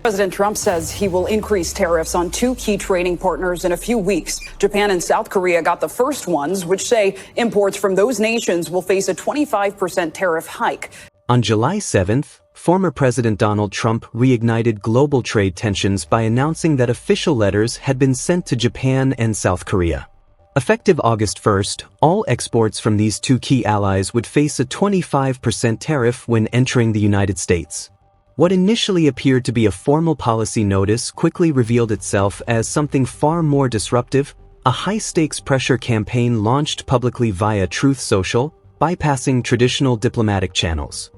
President Trump says he will increase tariffs on two key trading partners in a few weeks. Japan and South Korea got the first ones, which say imports from those nations will face a 25% tariff hike. On July 7th, former President Donald Trump reignited global trade tensions by announcing that official letters had been sent to Japan and South Korea. Effective August 1st, all exports from these two key allies would face a 25% tariff when entering the United States. What initially appeared to be a formal policy notice quickly revealed itself as something far more disruptive, a high-stakes pressure campaign launched publicly via Truth Social, bypassing traditional diplomatic channels.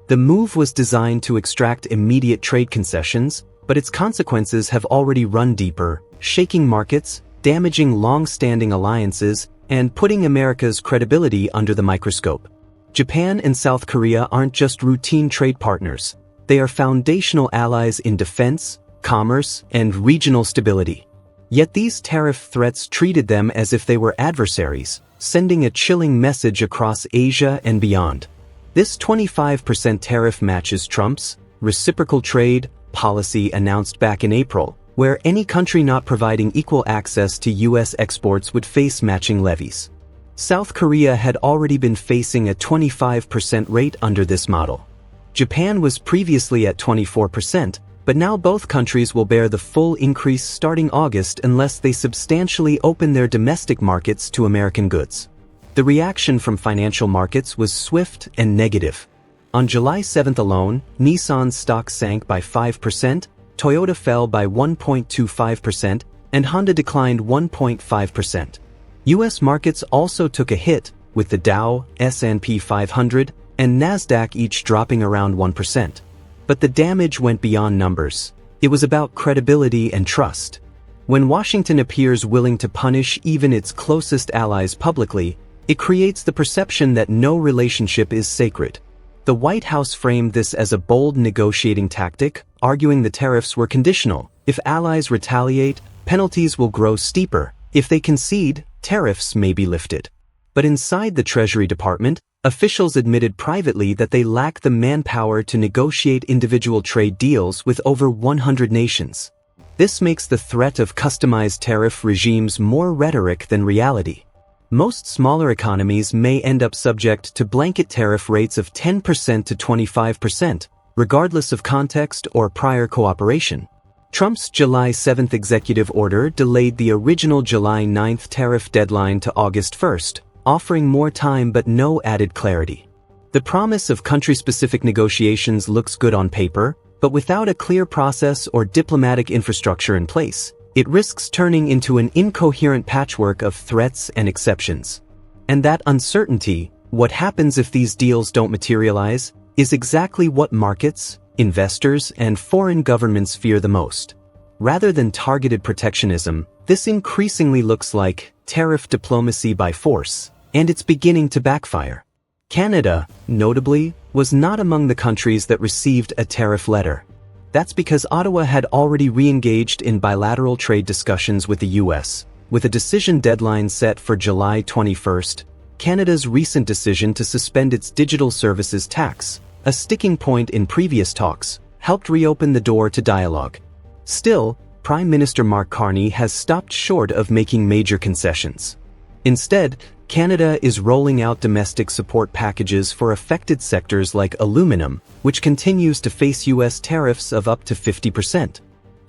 The move was designed to extract immediate trade concessions, but its consequences have already run deeper, shaking markets, damaging long-standing alliances, and putting America's credibility under the microscope. Japan and South Korea aren't just routine trade partners. They are foundational allies in defense, commerce, and regional stability. Yet these tariff threats treated them as if they were adversaries, sending a chilling message across Asia and beyond. This 25% tariff matches Trump's reciprocal trade policy announced back in April, where any country not providing equal access to U.S. exports would face matching levies. South Korea had already been facing a 25% rate under this model. Japan was previously at 24%, but now both countries will bear the full increase starting August unless they substantially open their domestic markets to American goods. The reaction from financial markets was swift and negative. On July 7th alone, Nissan's stock sank by 5%, Toyota fell by 1.25%, and Honda declined 1.5%. U.S. markets also took a hit, with the Dow, S&P 500, and Nasdaq each dropping around 1%. But the damage went beyond numbers. It was about credibility and trust. When Washington appears willing to punish even its closest allies publicly, it creates the perception that no relationship is sacred. The White House framed this as a bold negotiating tactic, arguing the tariffs were conditional. If allies retaliate, penalties will grow steeper. If they concede, tariffs may be lifted. But inside the Treasury Department, officials admitted privately that they lack the manpower to negotiate individual trade deals with over 100 nations. This makes the threat of customized tariff regimes more rhetoric than reality. Most smaller economies may end up subject to blanket tariff rates of 10% to 25%, regardless of context or prior cooperation. Trump's July 7th executive order delayed the original July 9th tariff deadline to August 1st, offering more time but no added clarity. The promise of country-specific negotiations looks good on paper, but without a clear process or diplomatic infrastructure in place, it risks turning into an incoherent patchwork of threats and exceptions. And that uncertainty, what happens if these deals don't materialize, is exactly what markets, investors, and foreign governments fear the most. Rather than targeted protectionism, this increasingly looks like tariff diplomacy by force, and it's beginning to backfire. Canada, notably, was not among the countries that received a tariff letter. That's because Ottawa had already re-engaged in bilateral trade discussions with the U.S. With a decision deadline set for July 21st, Canada's recent decision to suspend its digital services tax, a sticking point in previous talks, helped reopen the door to dialogue. Still, Prime Minister Mark Carney has stopped short of making major concessions. Instead, Canada is rolling out domestic support packages for affected sectors like aluminum, which continues to face U.S. tariffs of up to 50%.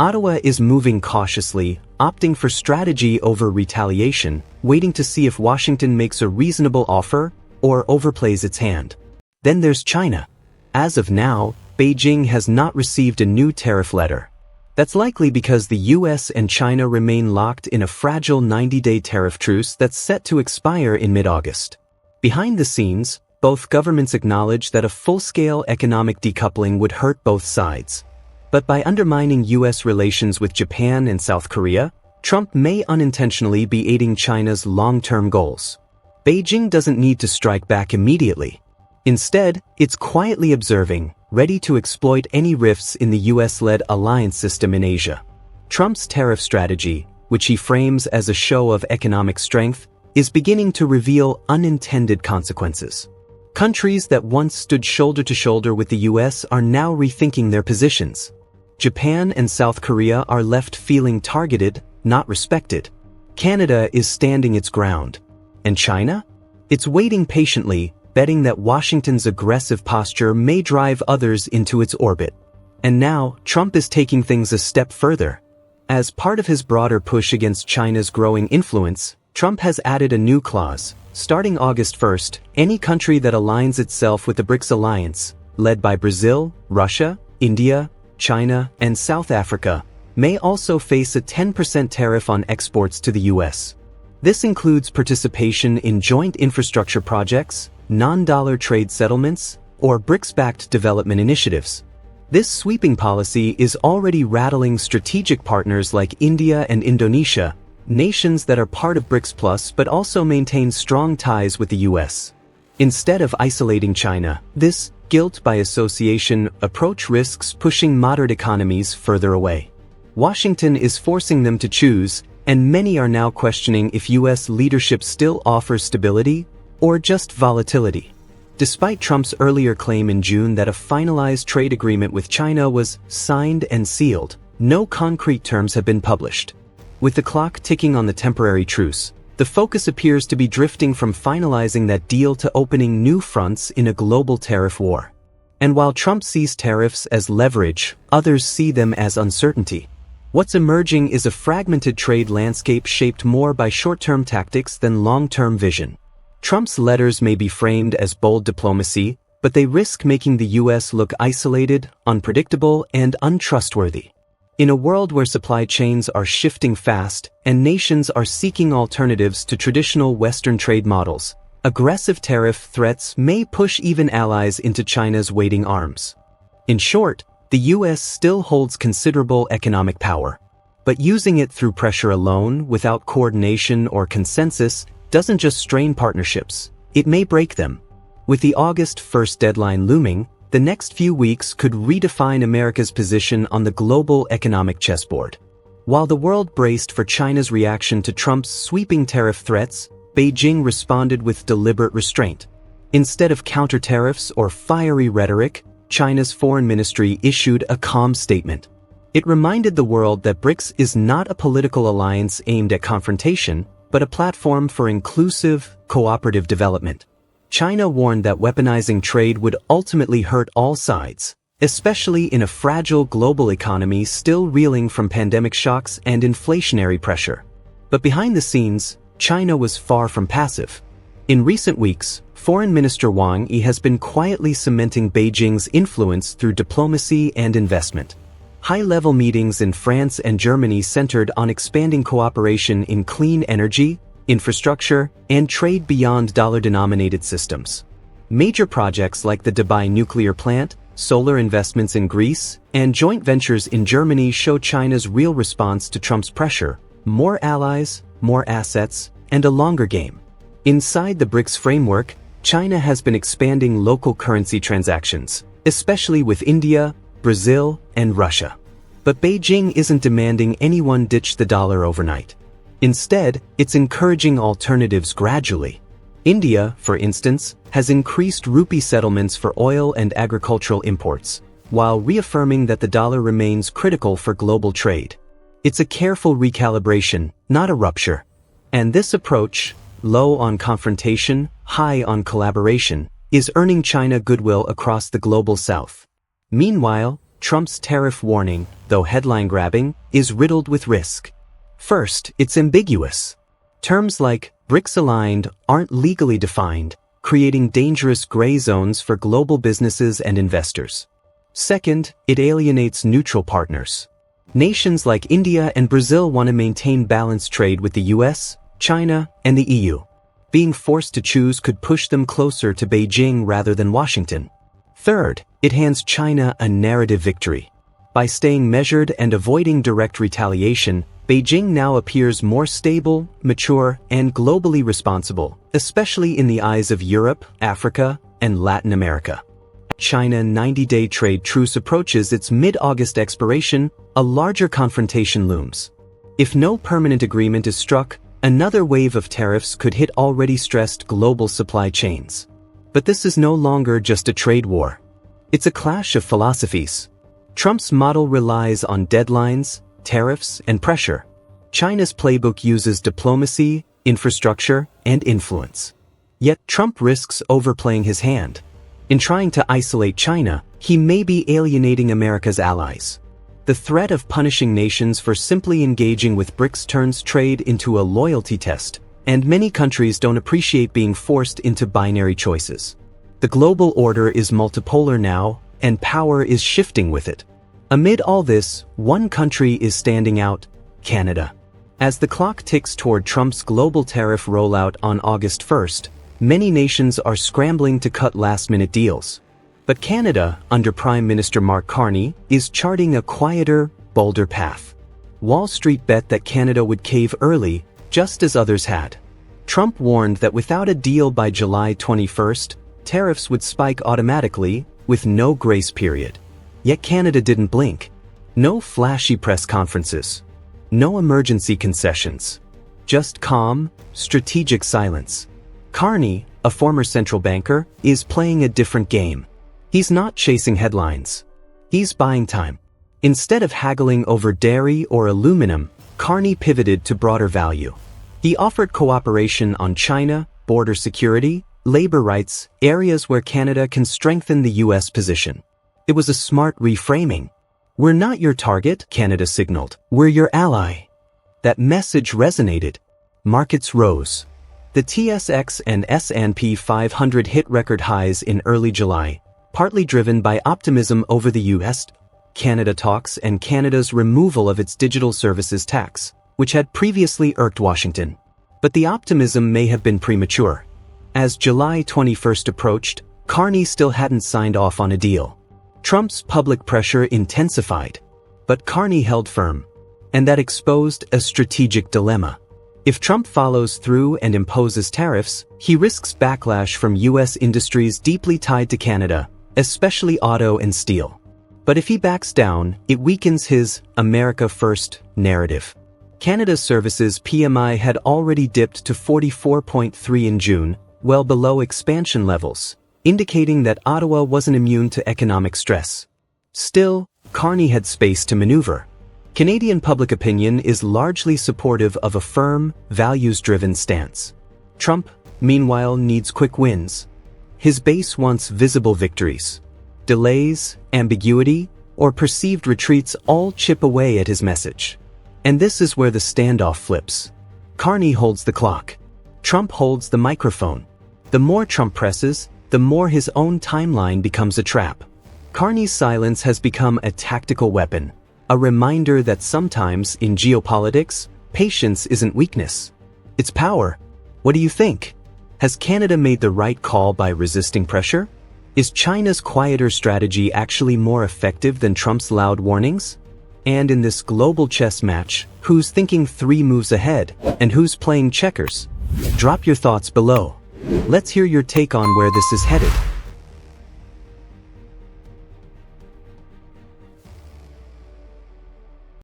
Ottawa is moving cautiously, opting for strategy over retaliation, waiting to see if Washington makes a reasonable offer or overplays its hand. Then there's China. As of now, Beijing has not received a new tariff letter. That's likely because the US and China remain locked in a fragile 90-day tariff truce that's set to expire in mid-August. Behind the scenes, both governments acknowledge that a full-scale economic decoupling would hurt both sides. But by undermining US relations with Japan and South Korea, Trump may unintentionally be aiding China's long-term goals. Beijing doesn't need to strike back immediately. Instead, it's quietly observing, ready to exploit any rifts in the US-led alliance system in Asia. Trump's tariff strategy, which he frames as a show of economic strength, is beginning to reveal unintended consequences. Countries that once stood shoulder to shoulder with the US are now rethinking their positions. Japan and South Korea are left feeling targeted, not respected. Canada is standing its ground. And China? It's waiting patiently, betting that Washington's aggressive posture may drive others into its orbit. And now, Trump is taking things a step further. As part of his broader push against China's growing influence, Trump has added a new clause. Starting August 1st, any country that aligns itself with the BRICS alliance, led by Brazil, Russia, India, China, and South Africa, may also face a 10% tariff on exports to the U.S. This includes participation in joint infrastructure projects, non-dollar trade settlements, or BRICS-backed development initiatives. This sweeping policy is already rattling strategic partners like India and Indonesia, nations that are part of BRICS Plus but also maintain strong ties with the U.S. Instead of isolating China, this guilt by association approach risks pushing moderate economies further away. Washington is forcing them to choose, and many are now questioning if U.S. leadership still offers stability or just volatility. Despite Trump's earlier claim in June that a finalized trade agreement with China was signed and sealed, no concrete terms have been published. With the clock ticking on the temporary truce, the focus appears to be drifting from finalizing that deal to opening new fronts in a global tariff war. And while Trump sees tariffs as leverage, others see them as uncertainty. What's emerging is a fragmented trade landscape shaped more by short-term tactics than long-term vision. Trump's letters may be framed as bold diplomacy, but they risk making the U.S. look isolated, unpredictable, and untrustworthy. In a world where supply chains are shifting fast and nations are seeking alternatives to traditional Western trade models, aggressive tariff threats may push even allies into China's waiting arms. In short, the U.S. still holds considerable economic power. But using it through pressure alone, without coordination or consensus, doesn't just strain partnerships, it may break them. With the August 1st deadline looming, the next few weeks could redefine America's position on the global economic chessboard. While the world braced for China's reaction to Trump's sweeping tariff threats, Beijing responded with deliberate restraint. Instead of counter-tariffs or fiery rhetoric, China's foreign ministry issued a calm statement. It reminded the world that BRICS is not a political alliance aimed at confrontation, but a platform for inclusive, cooperative development. China warned that weaponizing trade would ultimately hurt all sides, especially in a fragile global economy still reeling from pandemic shocks and inflationary pressure. But behind the scenes, China was far from passive. In recent weeks, Foreign Minister Wang Yi has been quietly cementing Beijing's influence through diplomacy and investment. High-level meetings in France and Germany centered on expanding cooperation in clean energy, infrastructure, and trade beyond dollar-denominated systems. Major projects like the Dubai nuclear plant, solar investments in Greece, and joint ventures in Germany show China's real response to Trump's pressure: more allies, more assets, and a longer game. Inside the BRICS framework, China has been expanding local currency transactions, especially with India, Brazil, and Russia. But Beijing isn't demanding anyone ditch the dollar overnight. Instead, it's encouraging alternatives gradually. India, for instance, has increased rupee settlements for oil and agricultural imports, while reaffirming that the dollar remains critical for global trade. It's a careful recalibration, not a rupture. And this approach, low on confrontation, high on collaboration, is earning China goodwill across the global south. Meanwhile, Trump's tariff warning, though headline-grabbing, is riddled with risk. First, it's ambiguous. Terms like BRICS-aligned aren't legally defined, creating dangerous gray zones for global businesses and investors. Second, it alienates neutral partners. Nations like India and Brazil want to maintain balanced trade with the US, China, and the EU. Being forced to choose could push them closer to Beijing rather than Washington. Third, it hands China a narrative victory. By staying measured and avoiding direct retaliation, Beijing now appears more stable, mature, and globally responsible, especially in the eyes of Europe, Africa, and Latin America. China 90-day trade truce approaches its mid-August expiration, a larger confrontation looms. If no permanent agreement is struck, another wave of tariffs could hit already stressed global supply chains. But this is no longer just a trade war. It's a clash of philosophies. Trump's model relies on deadlines, tariffs, and pressure. China's playbook uses diplomacy, infrastructure, and influence. Yet Trump risks overplaying his hand. In trying to isolate China, he may be alienating America's allies. The threat of punishing nations for simply engaging with BRICS turns trade into a loyalty test, and many countries don't appreciate being forced into binary choices. The global order is multipolar now, and power is shifting with it. Amid all this, one country is standing out: Canada. As the clock ticks toward Trump's global tariff rollout on August 1st, many nations are scrambling to cut last-minute deals. But Canada, under Prime Minister Mark Carney, is charting a quieter, bolder path. Wall Street bet that Canada would cave early, just as others had. Trump warned that without a deal by July 21st, tariffs would spike automatically, with no grace period. Yet Canada didn't blink. No flashy press conferences. No emergency concessions. Just calm, strategic silence. Carney, a former central banker, is playing a different game. He's not chasing headlines. He's buying time. Instead of haggling over dairy or aluminum, Carney pivoted to broader value. He offered cooperation on China, border security, labor rights, areas where Canada can strengthen the U.S. position. It was a smart reframing. "We're not your target," Canada signaled. "We're your ally." That message resonated. Markets rose. The TSX and S&P 500 hit record highs in early July, partly driven by optimism over the U.S.-Canada talks and Canada's removal of its digital services tax, which had previously irked Washington. But the optimism may have been premature. As July 21st approached, Carney still hadn't signed off on a deal. Trump's public pressure intensified. But Carney held firm. And that exposed a strategic dilemma. If Trump follows through and imposes tariffs, he risks backlash from U.S. industries deeply tied to Canada, especially auto and steel. But if he backs down, it weakens his "America First" narrative. Canada's services PMI had already dipped to 44.3 in June, well below expansion levels, indicating that Ottawa wasn't immune to economic stress. Still, Carney had space to maneuver. Canadian public opinion is largely supportive of a firm, values-driven stance. Trump, meanwhile, needs quick wins. His base wants visible victories. Delays, ambiguity, or perceived retreats all chip away at his message. And this is where the standoff flips. Carney holds the clock. Trump holds the microphone. The more Trump presses, the more his own timeline becomes a trap. Carney's silence has become a tactical weapon, a reminder that sometimes in geopolitics, patience isn't weakness. It's power. What do you think? Has Canada made the right call by resisting pressure? Is China's quieter strategy actually more effective than Trump's loud warnings? And in this global chess match, who's thinking 3 moves ahead, and who's playing checkers? Drop your thoughts below. Let's hear your take on where this is headed.